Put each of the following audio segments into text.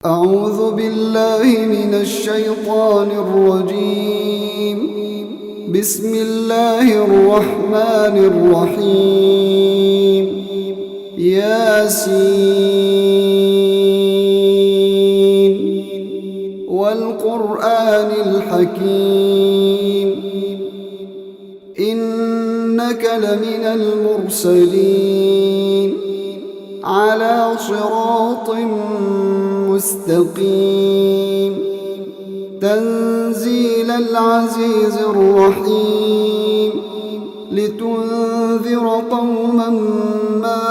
أعوذ بالله من الشيطان الرجيم. بسم الله الرحمن الرحيم. ياسين والقرآن الحكيم إنك لمن المرسلين على صراط مستقيم تنزيل العزيز الرحيم لتنذر قوما ما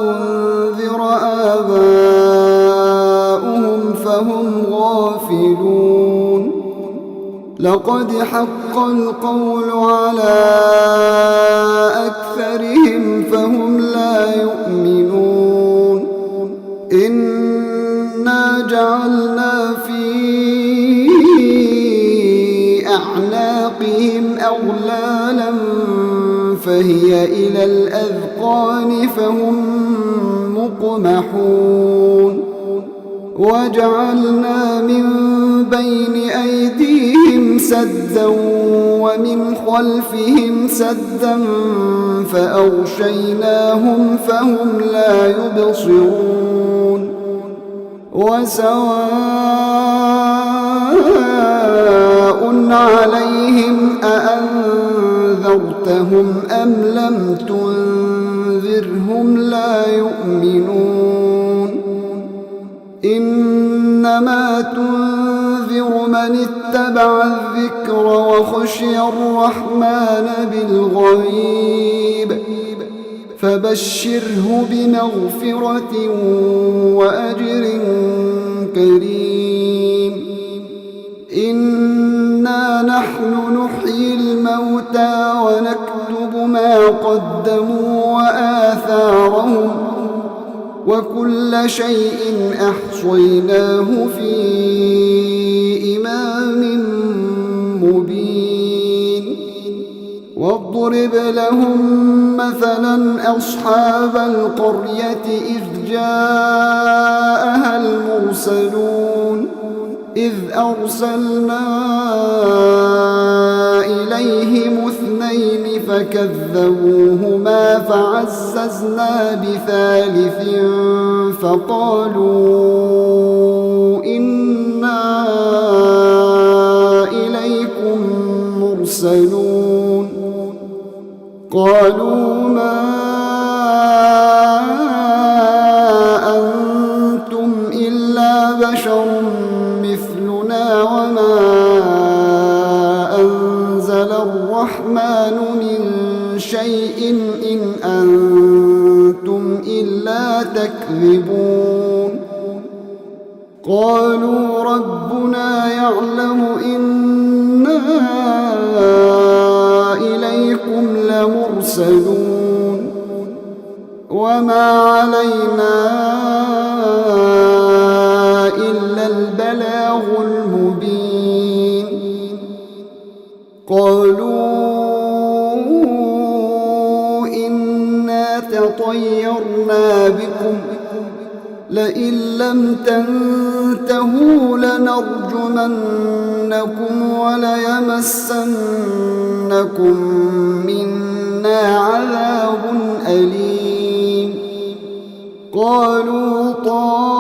أنذر آباؤهم فهم غافلون. لقد حق القول على أكثرهم فهم لا يؤمنون. إنا جعلنا في أعناقهم أغلالا فهي إلى الأذقان فهم مقمحون. وجعلنا من بين أيديهم سدا ومن خلفهم سدا فأغشيناهم فهم لا يبصرون. وسواء عليهم أأنذرتهم أم لم تنذرهم لا يؤمنون. إنما تنذر من اتبع الذكر وخشي الرحمن بالغيب فبشره بمغفرة وأجر كريم. إنا نحن نحيي الموتى ونكتب ما قدموا وآثارهم وكل شيء أحصيناه في إمام مبين. واضرب لهم مثلا أصحاب القرية إذ جاءها المرسلون إذ أرسلنا إليهم اثنين فكذبوهما فعززنا بثالث فقالوا إنا إليكم مرسلون. قالوا ما أنتم إلا بشر مثلنا وما أنزل الرحمن من شيء إن أنتم إلا تكذبون. قالوا ربنا يعلم إنا إليكم لمرسلون وما علينا إلا البلاغ المبين. قالوا إنا تطيرنا بكم لئن لم تنتهوا لنرجمنكم وليمسنكم منا عذاب أليم. قالوا طائركم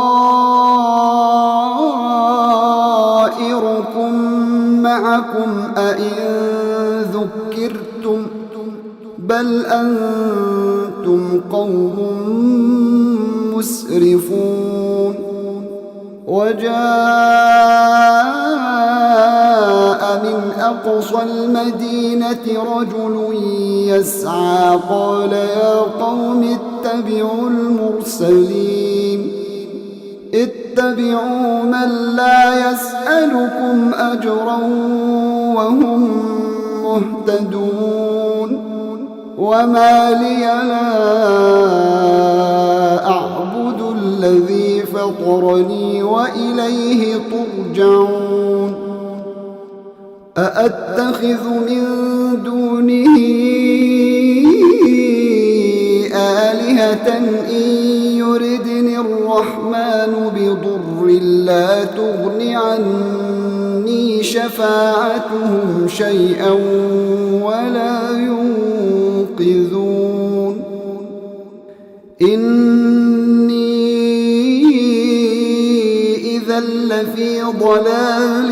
معكم أئن ذكرتم بل أنتم قوم مسرفون. وجاء من أقصى المدينة رجل يسعى قال يا قوم اتبعوا المرسلين اتبعوا من لا يسألكم أجرا وهم مهتدون. وما لي لا أعبد الذي فطرني وإليه ترجعون. أأتخذ من دونه آلهة إن يردني الرحمن الرحمن بضر لا تغن عني شفاعتهم شيئا ولا ينقذون إني إذا لفي ضلال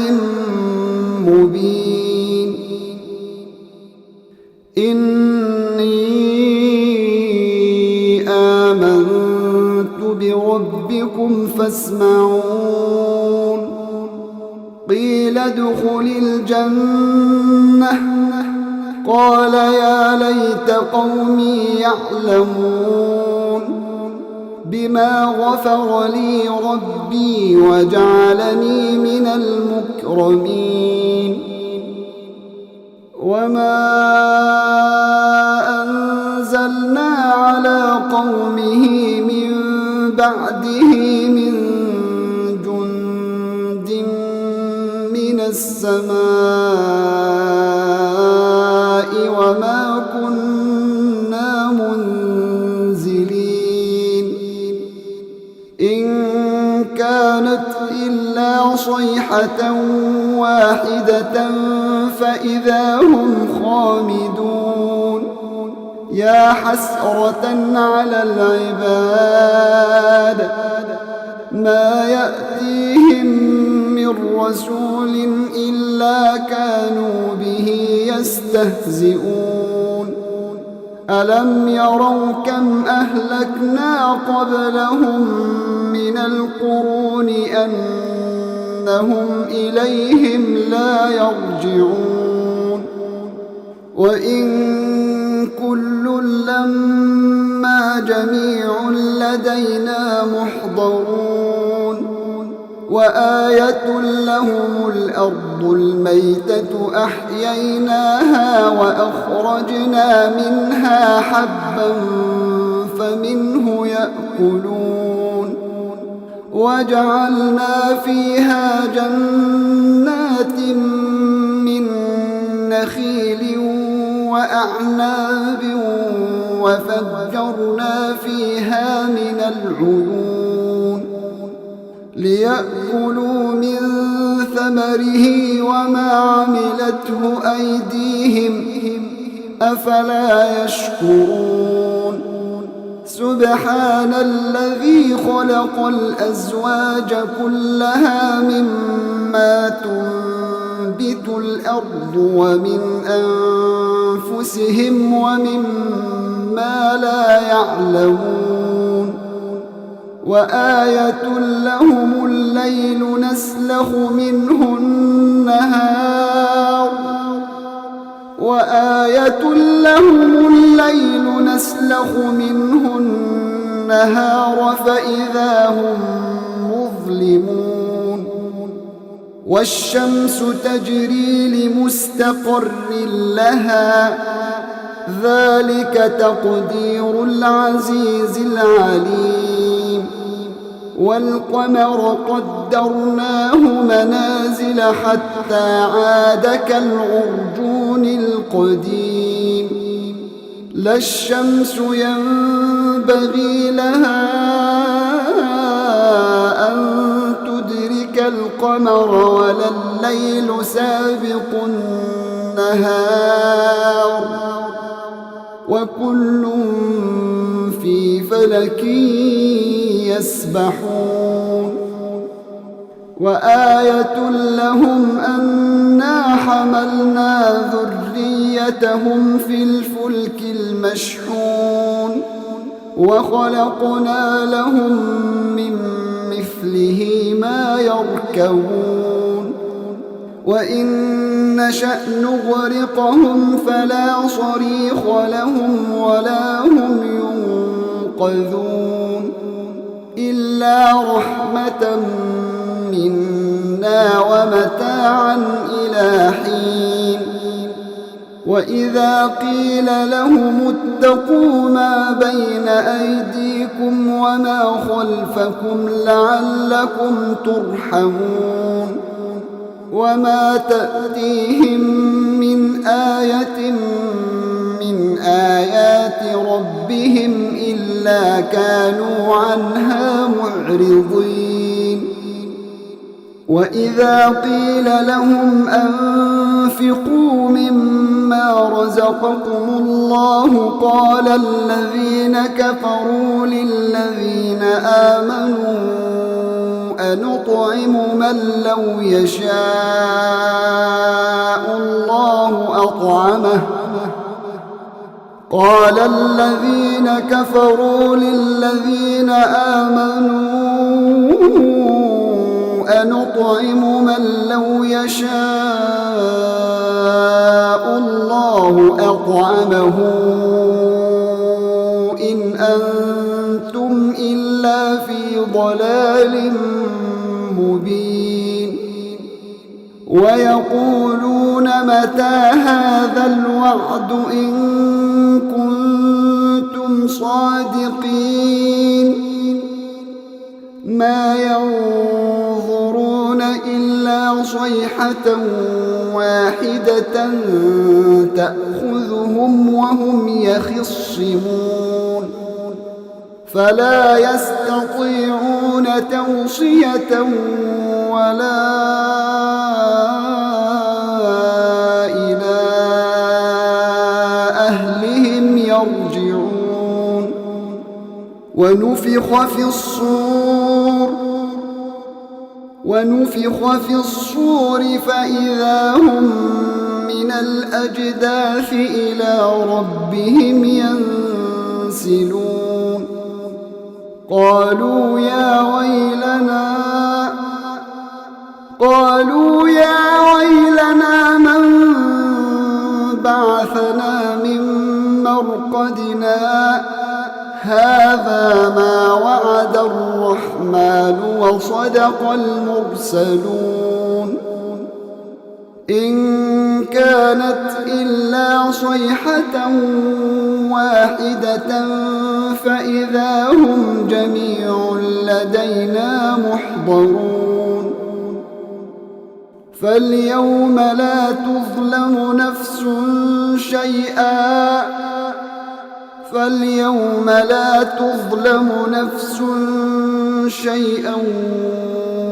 مبين إني آمنت بربكم فاسمعون قيل ادخل الجنة قال يا ليت قومي يعلمون بما غفر لي ربي وجعلني من المكرمين وما أنزلنا على قومه من بعده من جند من السماء وما كنا منزلين إن كانت إلا صيحة واحدة فإذا هم خامدون يا حسرة على العباد ما يأتيهم من رسول إلا كانوا به يستهزئون ألم يروا كم أهلكنا قبلهم من القرون أنهم إليهم لا يرجعون وإن كل لما جميع لدينا محضرون وآية لهم الأرض الميتة أحييناها وأخرجنا منها حبا فمنه يأكلون وجعلنا فيها جنات من نخيل وأعناب وفجرنا فيها من العيون ليأكلوا من ثمره وما عملته أيديهم أفلا يشكرون سبحان الذي خلق الأزواج كلها مما تنبت الأرض ومن أنفسهم ومما لا يعلمون وآية لهم الليل نسلخ منه النهار وآية لهم الليل نسلخ منه النهار فإذا هم مظلمون والشمس تجري لمستقر لها ذلك تقدير العزيز العليم والقمر قدرناه منازل حتى عاد كالعرجون القديم لا الشمس ينبغي لها أن تدرك القمر ولا الليل سابق النهار وكل في فلك يسبحون وآية لهم أنا حملنا ذريتهم في الفلك المشحون وخلقنا لهم من مثله ما يركبون وإن نشأ نغرقهم فلا صريخ لهم ولا هم ينقذون إلا رحمة منا ومتاعا إلى حين وإذا قيل لهم اتقوا ما بين أيديكم وما خلفكم لعلكم ترحمون وما تأتيهم من آية من من آيات ربهم إلا كانوا عنها معرضين وإذا قيل لهم أنفقوا مما رزقكم الله قال الذين كفروا للذين آمنوا أنطعم من لو يشاء الله أطعمه قال الذين كفروا للذين آمنوا أنطعم من لو يشاء الله أطعمه إن أنتم إلا في ضلال مبين ويقولون متى هذا الوعد إن كنتم صادقين ما ينظرون إلا صيحة واحدة تأخذهم وهم يخصمون فلا يستطيعون توصية ولا إلى أهلهم يرجعون ونفخ في الصور فإذا هم من الأجداث إلى ربهم ينسلون قالوا يا ويلنا من بعثنا من مرقدنا هذا ما وعد الرحمن وصدق المرسلون إن كانت إلا صيحة واحدة فإذا هم جميع لدينا محضرون فاليوم لا تظلم نفس شيئا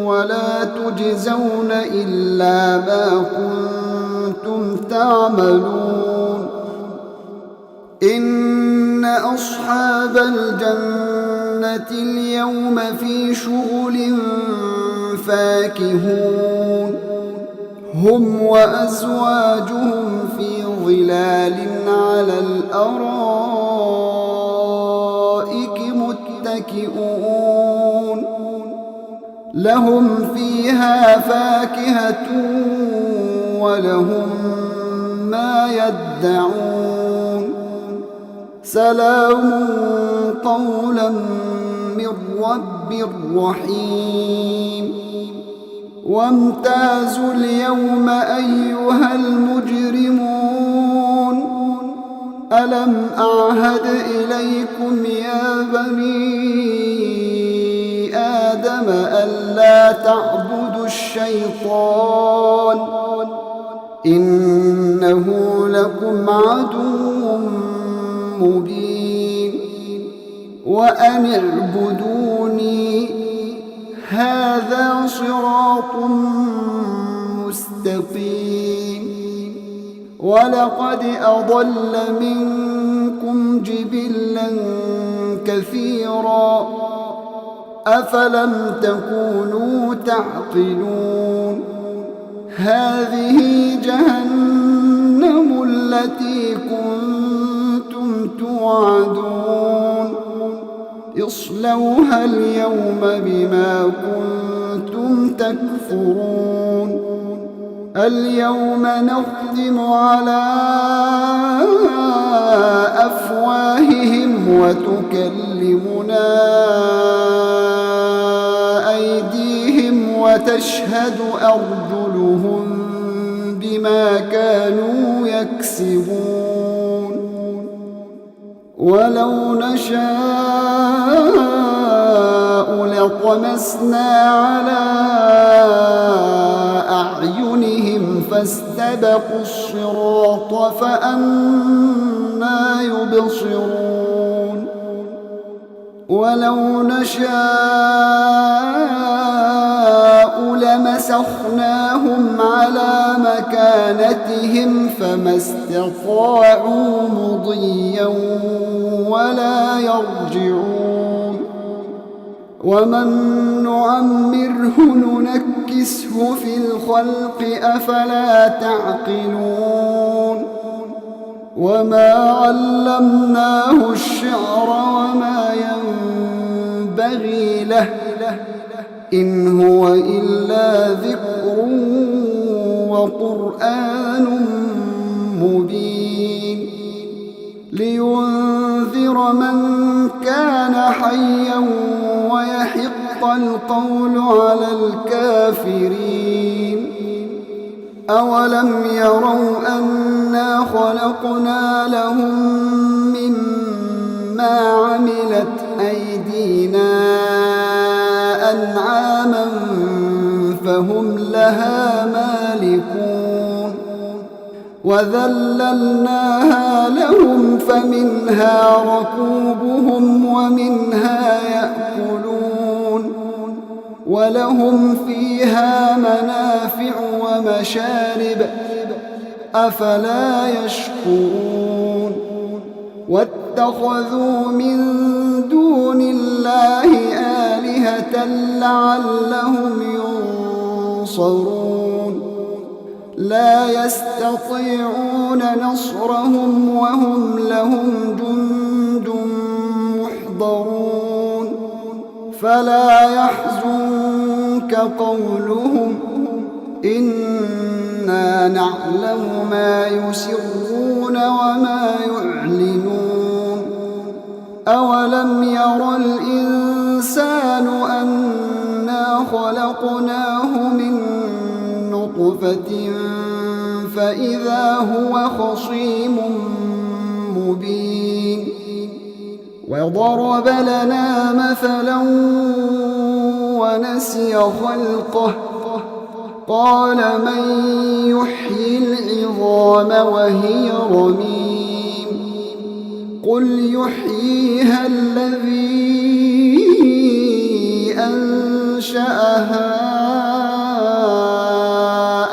ولا تجزون إلا ما كنتم تعملون إن أصحاب الجنة اليوم في شغل فاكهون هم وأزواجهم في ظلال على الأرائك متكئون لهم فيها فاكهة ولهم ما يدعون سلام قولا من رب رحيم وامتازوا اليوم أيها المجرمون ألم أعهد إليكم يا بني آدم ألا تعبدوا الشيطان إنه لكم عدو مبين وأن اعبدوني هذا صراط مستقيم ولقد أضل منكم جبلا كثيرا أفلم تكونوا تعقلون هذه جهنم التي كنتم توعدون اصلوها اليوم بما كنتم تكفرون اليوم نختم على أفواههم وتكلمنا أيديهم وتشهد أرجلهم بما كانوا يكسبون ولو نشاء لطمسنا على أعينهم فاستبقوا الصراط فأنى يبصرون ولو نشاء لمسخناهم على مكانتهم فما استطاعوا مضيا ولا يرجعون ومن نعمره ننكسه في الخلق أفلا تعقلون وما علمناه الشعر وما ينبغي له إن هو إلا ذكر وقرآن مبين لينذر من كان حيا ويحق القول على الكافرين أولم يروا أنا خلقنا لهم مما عملت أيدينا أنعاما فهم لها مالكون وذللناها لهم فمنها ركوبهم ومنها يأكلون ولهم فيها منافع ومشارب أفلا يشكرون واتخذوا من دون الله آلهة لعلهم ينصرون لا يستطيعون نصرهم وهم لهم جند محضرون فلا يحزنك قولهم إنا نعلم ما يسرون وما يعلنون أولم ير الإنسان أنا خلقناه من نطفة فإذا هو خصيم مبين وضرب لنا مثلا ونسي خلقه قال من يحيي العظام وهي رميم قل يحييها الذي أنشأها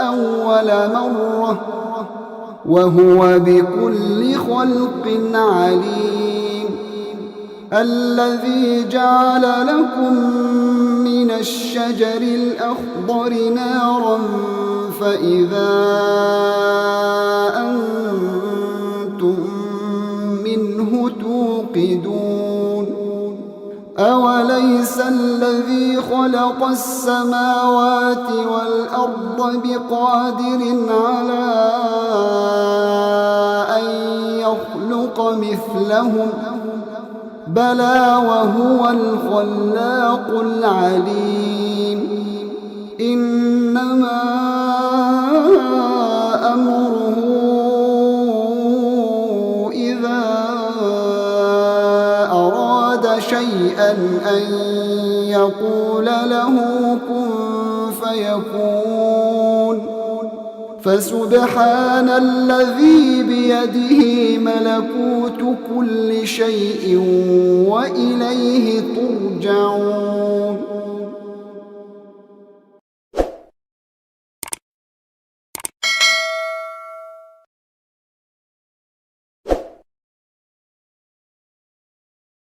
أول مرة وهو بكل خلق عليم الذي جعل لكم من الشجر الأخضر نارا فإذا أنتم منه توقدون أوليس الذي خلق السماوات والأرض بقادر على أن يخلق مثلهم بلى وهو الخلاق العليم إنما أمره إذا أراد شيئا أن يقول له كن فيكون فسبحان الذي بيده ملكوت كل شيء وإليه ترجعون